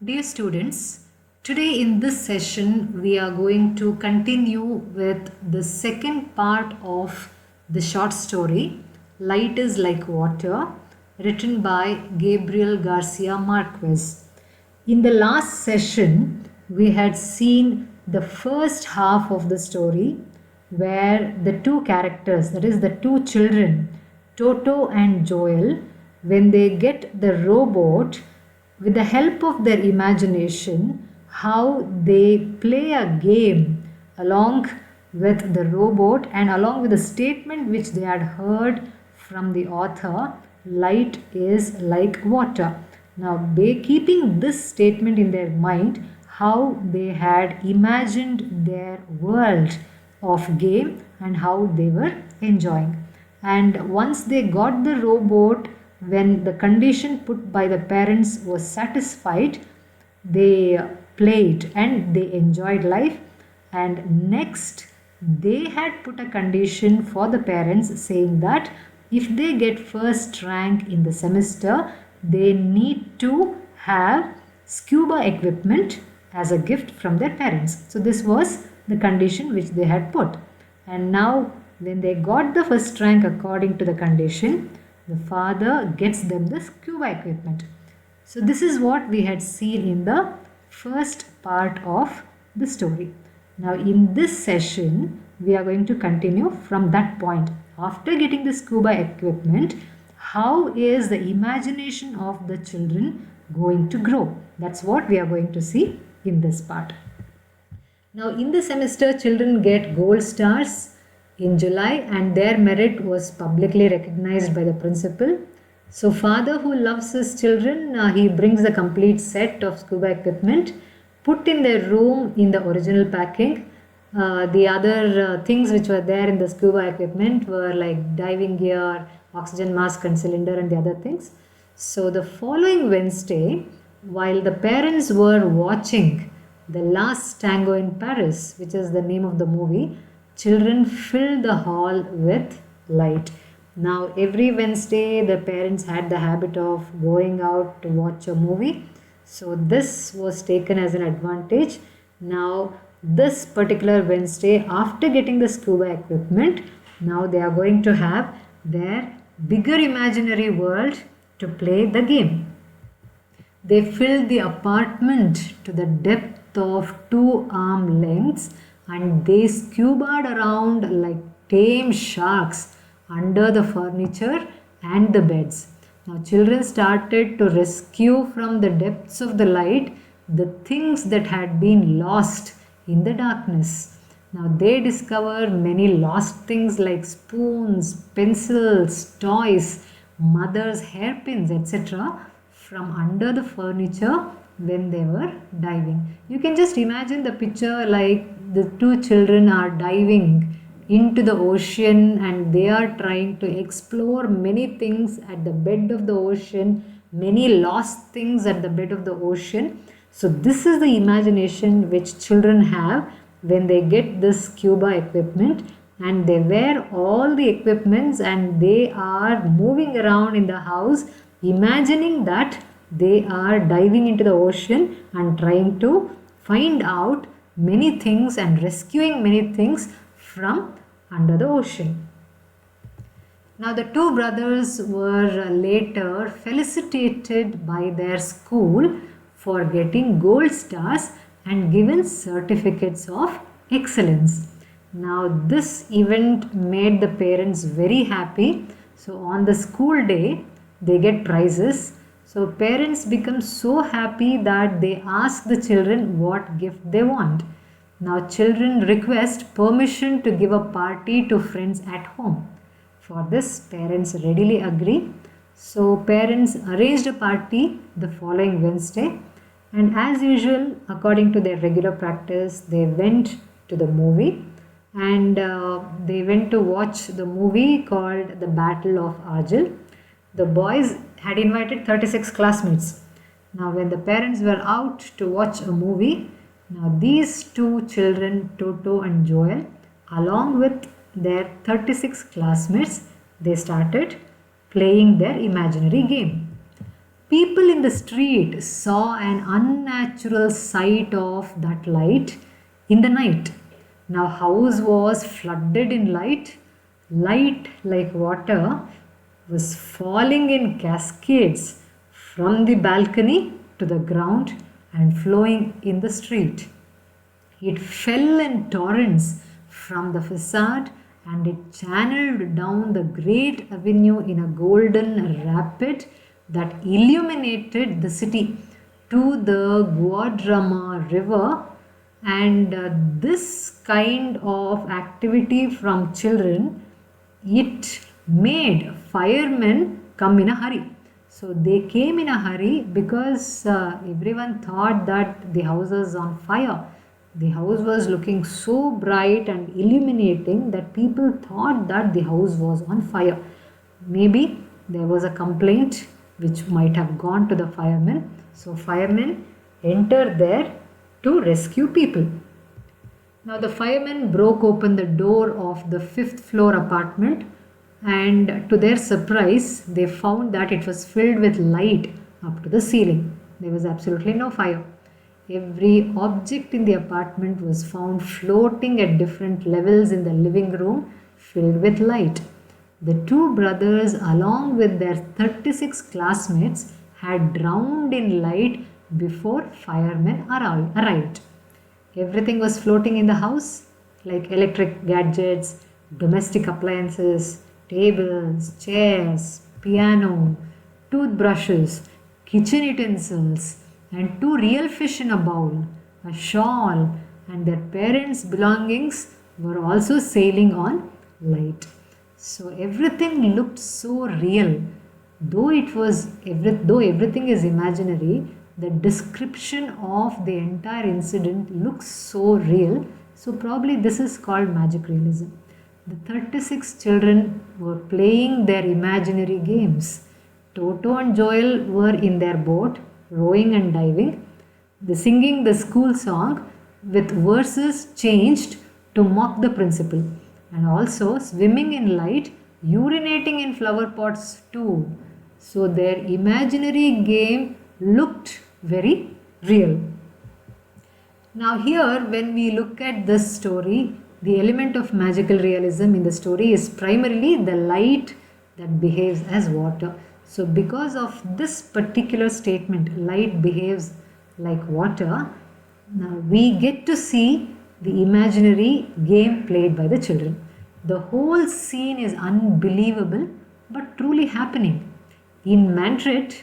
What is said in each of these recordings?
Dear students, today in this session we are going to continue with the second part of the short story Light is Like Water, written by Gabriel Garcia Marquez. In the last session, we had seen the first half of the story where the two characters, that is, the two children, Toto and Joel, when they get the robot, with the help of their imagination, how they play a game along with the robot and along with the statement which they had heard from the author, light is like water. Now, keeping this statement in their mind, how they had imagined their world of game and how they were enjoying. And once they got the robot, when the condition put by the parents was satisfied, they played and they enjoyed life. And next, they had put a condition for the parents saying that if they get first rank in the semester, they need to have scuba equipment as a gift from their parents. So this was the condition which they had put. And now when they got the first rank according to the condition, the father gets them the scuba equipment. So this is what we had seen in the first part of the story. Now in this session, we are going to continue from that point. After getting the scuba equipment, how is the imagination of the children going to grow? That's what we are going to see in this part. Now in the semester, children get gold stars in July and their merit was publicly recognized by the principal. So father who loves his children, he brings the complete set of scuba equipment put in their room in the original packing. The other things which were there in the scuba equipment were like diving gear, oxygen mask and cylinder and the other things. So the following Wednesday, while the parents were watching The Last Tango in Paris, which is the name of the movie, children filled the hall with light. Now every Wednesday the parents had the habit of going out to watch a movie. So this was taken as an advantage. Now this particular Wednesday, after getting the scuba equipment, now they are going to have their bigger imaginary world to play the game. They filled the apartment to the depth of 2 arm lengths and they scubaed around like tame sharks under the furniture and the beds. Now children started to rescue from the depths of the light the things that had been lost in the darkness. Now they discovered many lost things like spoons, pencils, toys, mother's hairpins, etc. from under the furniture when they were diving. You can just imagine the picture like the two children are diving into the ocean and they are trying to explore many things at the bed of the ocean, many lost things at the bed of the ocean. So this is the imagination which children have when they get this scuba equipment and they wear all the equipments and they are moving around in the house imagining that they are diving into the ocean and trying to find out many things and rescuing many things from under the ocean. Now the two brothers were later felicitated by their school for getting gold stars and given certificates of excellence. Now this event made the parents very happy. So on the school day, they get prizes. So parents become so happy that they ask the children what gift they want. Now children request permission to give a party to friends at home. For this, parents readily agree. So parents arranged a party the following Wednesday and as usual, according to their regular practice, they went to the movie and they went to watch the movie called The Battle of Argel. The boys had invited 36 classmates. Now when the parents were out to watch a movie, now these two children, Toto and Joel, along with their 36 classmates, they started playing their imaginary game. People in the street saw an unnatural sight of that light in the night. Now, house was flooded in light. Light like water was falling in cascades from the balcony to the ground and flowing in the street. It fell in torrents from the facade and it channeled down the great avenue in a golden rapid that illuminated the city to the Guadarrama river. And this kind of activity from children, it made firemen come in a hurry. So they came in a hurry because everyone thought that the house was on fire. The house was looking so bright and illuminating that people thought that the house was on fire. Maybe there was a complaint which might have gone to the firemen. So firemen entered there to rescue people. Now the firemen broke open the door of the 5th floor apartment, and to their surprise they found that it was filled with light up to the ceiling. There was absolutely no fire. Every object in the apartment was found floating at different levels in the living room, filled with light. The two brothers, along with their 36 classmates, had drowned in light before firemen arrived. Everything was floating in the house, like electric gadgets, domestic appliances, tables, chairs, piano, toothbrushes, kitchen utensils, and 2 real fish in a bowl, a shawl, and their parents' belongings were also sailing on light. So everything looked so real. Though everything is imaginary, the description of the entire incident looks so real. So probably this is called magic realism. The 36 children were playing their imaginary games. Toto and Joel were in their boat, rowing and diving, singing the school song with verses changed to mock the principal, and also swimming in light, urinating in flower pots too. So their imaginary game looked very real. Now here, when we look at this story, the element of magical realism in the story is primarily the light that behaves as water. So because of this particular statement, light behaves like water, now we get to see the imaginary game played by the children. The whole scene is unbelievable but truly happening. In Madrid,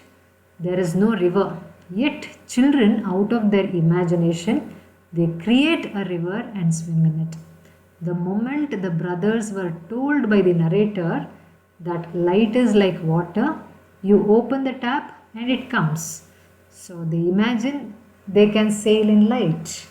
there is no river, yet children, out of their imagination, they create a river and swim in it. The moment the brothers were told by the narrator that light is like water, you open the tap and it comes. So they imagine they can sail in light.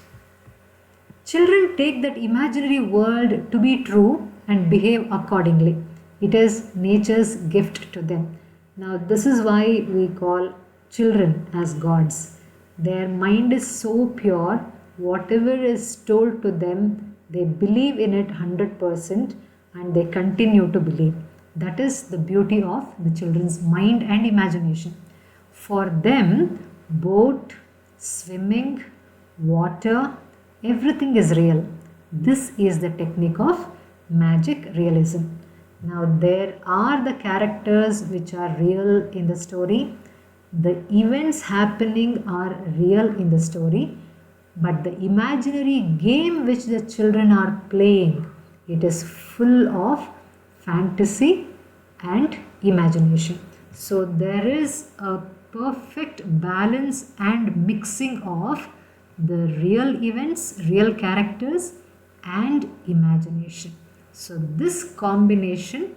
Children take that imaginary world to be true and behave accordingly. It is nature's gift to them. Now this is why we call children as gods. Their mind is so pure, whatever is told to them, they believe in it 100% and they continue to believe. That is the beauty of the children's mind and imagination. For them, boat, swimming, water, everything is real. This is the technique of magic realism. Now there are the characters which are real in the story. The events happening are real in the story. But the imaginary game which the children are playing, it is full of fantasy and imagination. So there is a perfect balance and mixing of the real events, real characters and imagination. So this combination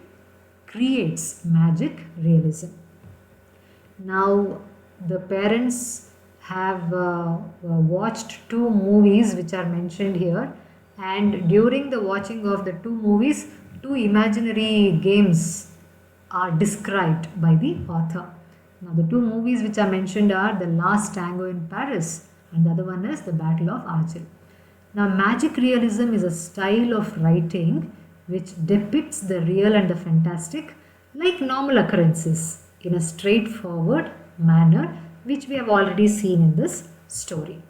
creates magic realism. Now the parents have watched 2 movies which are mentioned here, and during the watching of the 2 movies, 2 imaginary games are described by the author. Now the 2 movies which are mentioned are The Last Tango in Paris and the other one is The Battle of Argel. Now magic realism is a style of writing which depicts the real and the fantastic like normal occurrences in a straightforward manner, which we have already seen in this story.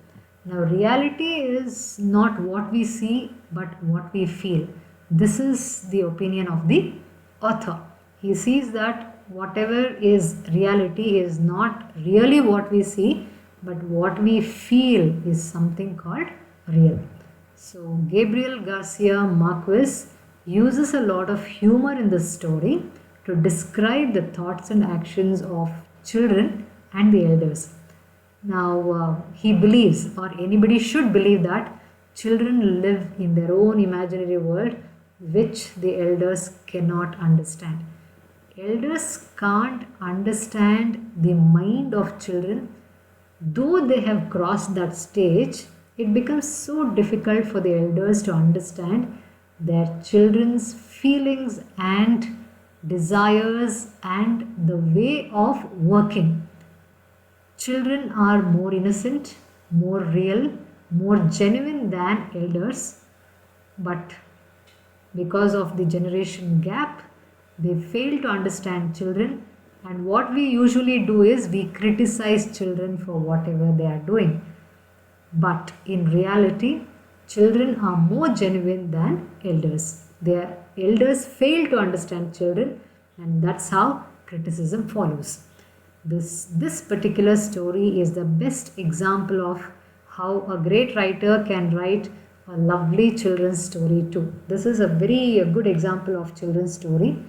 Now, reality is not what we see but what we feel. This is the opinion of the author. He sees that whatever is reality is not really what we see, but what we feel is something called real. So, Gabriel Garcia Marquez uses a lot of humor in this story to describe the thoughts and actions of children and the elders. Now, he believes, or anybody should believe, that children live in their own imaginary world which the elders cannot understand. Elders can't understand the mind of children. Though they have crossed that stage, it becomes so difficult for the elders to understand their children's feelings and desires and the way of working. Children are more innocent, more real, more genuine than elders, but because of the generation gap, they fail to understand children, and what we usually do is we criticize children for whatever they are doing. But in reality, children are more genuine than elders. Their elders fail to understand children, and that's how criticism follows. This particular story is the best example of how a great writer can write a lovely children's story too. This is a very good example of children's story.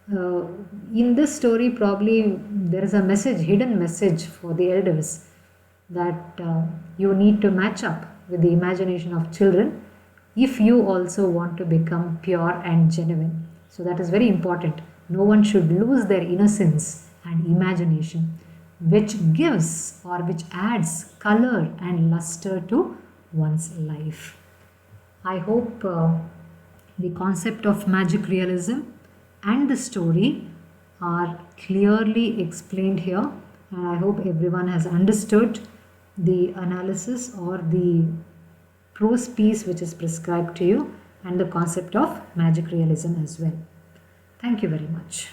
In this story, probably there is a hidden message for the elders, that you need to match up with the imagination of children if you also want to become pure and genuine. So that is very important. No one should lose their innocence and imagination, which gives or which adds color and luster to one's life. I hope the concept of magic realism and the story are clearly explained here, and I hope everyone has understood the analysis or the prose piece which is prescribed to you and the concept of magic realism as well. Thank you very much.